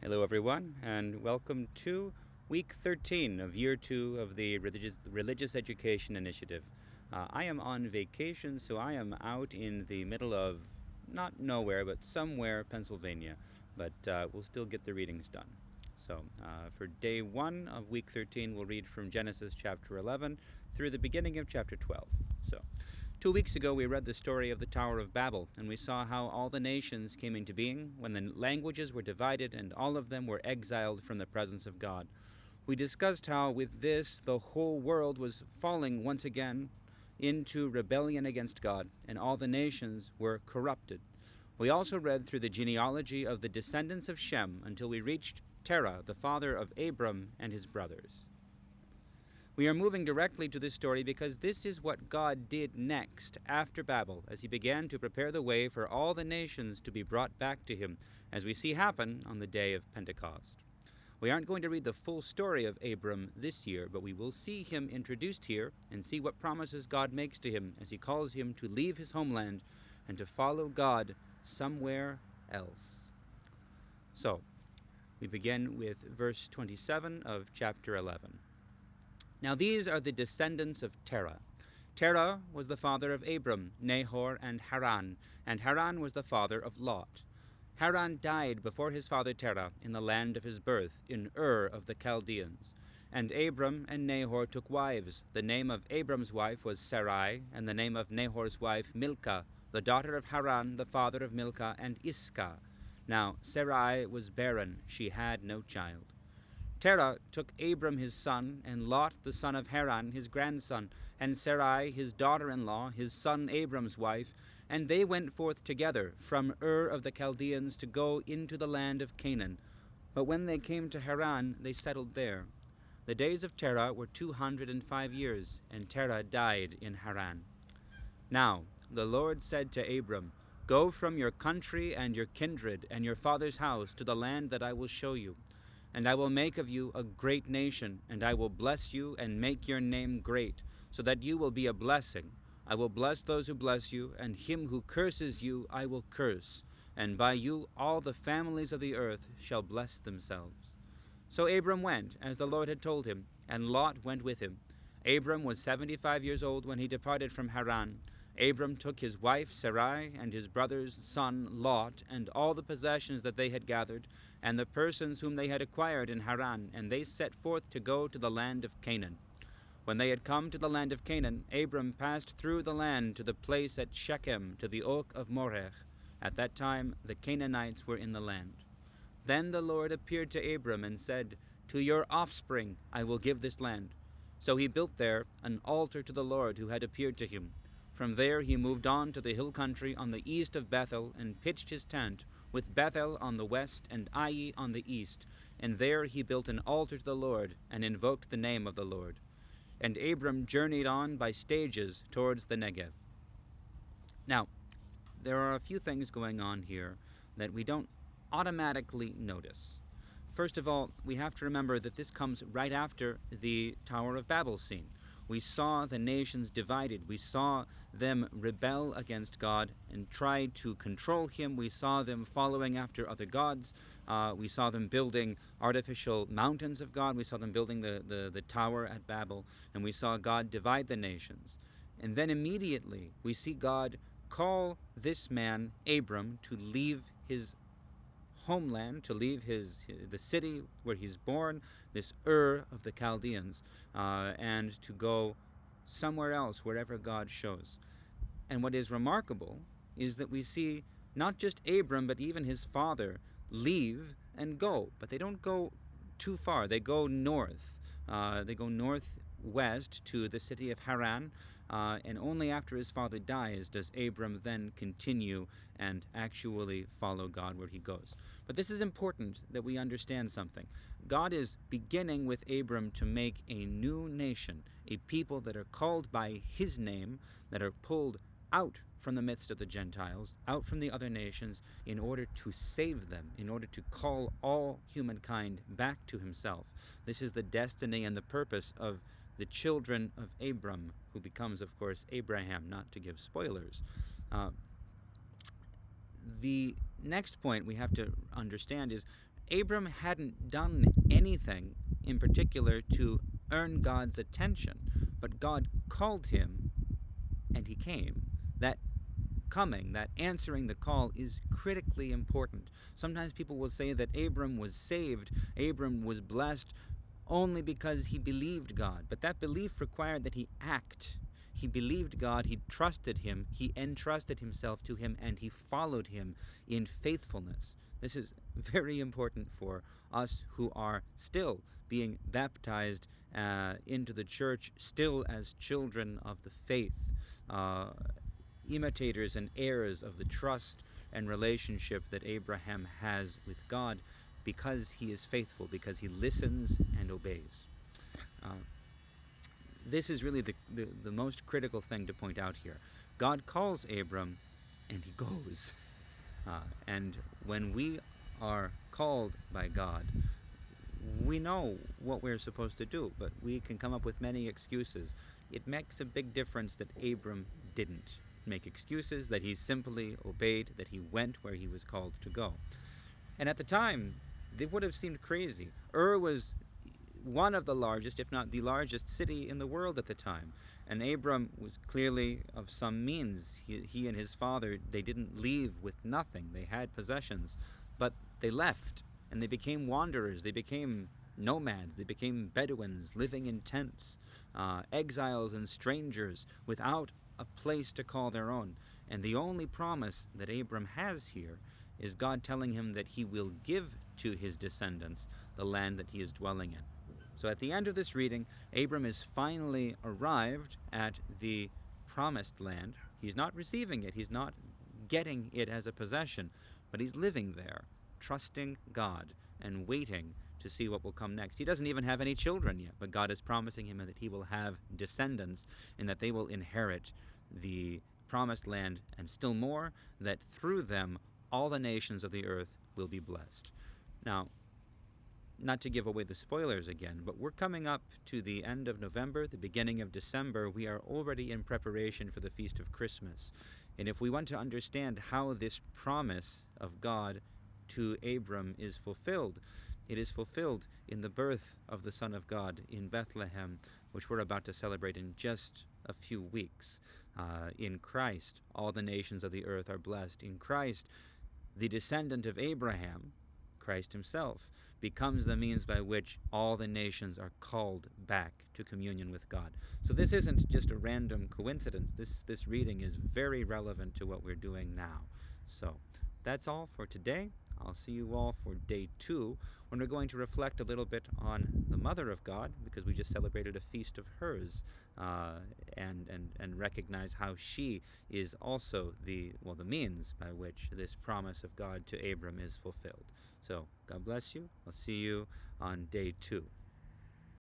Hello, everyone, and welcome to week 13 of year 2 of the Religious Education Initiative. I am on vacation, so I am out in the middle of not nowhere, but somewhere, Pennsylvania, but we'll still get the readings done. So, for day 1 of week 13, we'll read from Genesis chapter 11 through the beginning of chapter 12. So, 2 weeks ago, we read the story of the Tower of Babel, and we saw how all the nations came into being when the languages were divided and all of them were exiled from the presence of God. We discussed how, with this, the whole world was falling once again into rebellion against God, and all the nations were corrupted. We also read through the genealogy of the descendants of Shem until we reached Terah, the father of Abram and his brothers. We are moving directly to this story because this is what God did next after Babel, as he began to prepare the way for all the nations to be brought back to him, as we see happen on the day of Pentecost. We aren't going to read the full story of Abram this year, but we will see him introduced here and see what promises God makes to him as he calls him to leave his homeland and to follow God somewhere else. So, we begin with verse 27 of chapter 11. Now these are the descendants of Terah. Terah was the father of Abram, Nahor, and Haran was the father of Lot. Haran died before his father Terah in the land of his birth, in Ur of the Chaldeans. And Abram and Nahor took wives. The name of Abram's wife was Sarai, and the name of Nahor's wife Milcah, the daughter of Haran, the father of Milcah and Iscah. Now Sarai was barren, she had no child. Terah took Abram his son, and Lot the son of Haran his grandson, and Sarai his daughter-in-law, his son Abram's wife, and they went forth together from Ur of the Chaldeans to go into the land of Canaan. But when they came to Haran, they settled there. The days of Terah were 205 years, and Terah died in Haran. Now the Lord said to Abram, "Go from your country and your kindred and your father's house to the land that I will show you. And I will make of you a great nation, and I will bless you and make your name great, so that you will be a blessing. I will bless those who bless you, and him who curses you I will curse. And by you all the families of the earth shall bless themselves." So Abram went, as the Lord had told him, and Lot went with him. Abram was 75 years old when he departed from Haran. Abram took his wife Sarai and his brother's son Lot and all the possessions that they had gathered and the persons whom they had acquired in Haran, and they set forth to go to the land of Canaan. When they had come to the land of Canaan, Abram passed through the land to the place at Shechem, to the oak of Moreh. At that time the Canaanites were in the land. Then the Lord appeared to Abram and said, "To your offspring I will give this land." So he built there an altar to the Lord who had appeared to him. From there he moved on to the hill country on the east of Bethel and pitched his tent, with Bethel on the west and Ai on the east. And there he built an altar to the Lord and invoked the name of the Lord. And Abram journeyed on by stages towards the Negev. Now, there are a few things going on here that we don't automatically notice. First of all, we have to remember that this comes right after the Tower of Babel scene. We saw the nations divided. We saw them rebel against God and try to control him. We saw them following after other gods. We saw them building artificial mountains of God. We saw them building the tower at Babel. And we saw God divide the nations. And then immediately we see God call this man, Abram, to leave his homeland, to leave the city where he's born, this Ur of the Chaldeans, and to go somewhere else, wherever God shows. And what is remarkable is that we see not just Abram, but even his father leave and go. But they don't go too far. They go north. They go northwest to the city of Haran, and only after his father dies does Abram then continue and actually follow God where he goes. But this is important that we understand something. God is beginning with Abram to make a new nation, a people that are called by his name, that are pulled out from the midst of the Gentiles, out from the other nations, in order to save them, in order to call all humankind back to himself. This is the destiny and the purpose of the children of Abram, who becomes, of course, Abraham, not to give spoilers. The next point we have to understand is Abram hadn't done anything in particular to earn God's attention, but God called him and he came. That coming, that answering the call, is critically important. Sometimes people will say that Abram was saved, Abram was blessed only because he believed God, but that belief required that he act. He believed God, he trusted him, he entrusted himself to him, and he followed him in faithfulness. This is very important for us who are still being baptized into the church, still as children of the faith, imitators and heirs of the trust and relationship that Abraham has with God, because he is faithful, because he listens and obeys. This is really the most critical thing to point out here. God calls Abram and he goes. And when we are called by God, we know what we're supposed to do, but we can come up with many excuses. It makes a big difference that Abram didn't make excuses, that he simply obeyed, that he went where he was called to go. And at the time, they would have seemed crazy. Ur was one of the largest, if not the largest, city in the world at the time. And Abram was clearly of some means. He and his father, they didn't leave with nothing. They had possessions, but they left, and they became wanderers. They became nomads. They became Bedouins living in tents, exiles and strangers without a place to call their own. And the only promise that Abram has here is God telling him that he will give to his descendants the land that he is dwelling in. So at the end of this reading, Abram is finally arrived at the promised land. He's not receiving it. He's not getting it as a possession, but he's living there, trusting God and waiting to see what will come next. He doesn't even have any children yet, but God is promising him that he will have descendants and that they will inherit the promised land, and still more, that through them all the nations of the earth will be blessed. Now, not to give away the spoilers again, but we're coming up to the end of November, the beginning of December. We are already in preparation for the Feast of Christmas. And if we want to understand how this promise of God to Abram is fulfilled, it is fulfilled in the birth of the Son of God in Bethlehem, which we're about to celebrate in just a few weeks. In Christ, all the nations of the earth are blessed. In Christ, the descendant of Abraham, Christ himself, becomes the means by which all the nations are called back to communion with God. So this isn't just a random coincidence. This reading is very relevant to what we're doing now. So that's all for today. I'll see you all for day 2, when we're going to reflect a little bit on the Mother of God, because we just celebrated a feast of hers, and recognize how she is also the means by which this promise of God to Abram is fulfilled. So God bless you. I'll see you on day 2.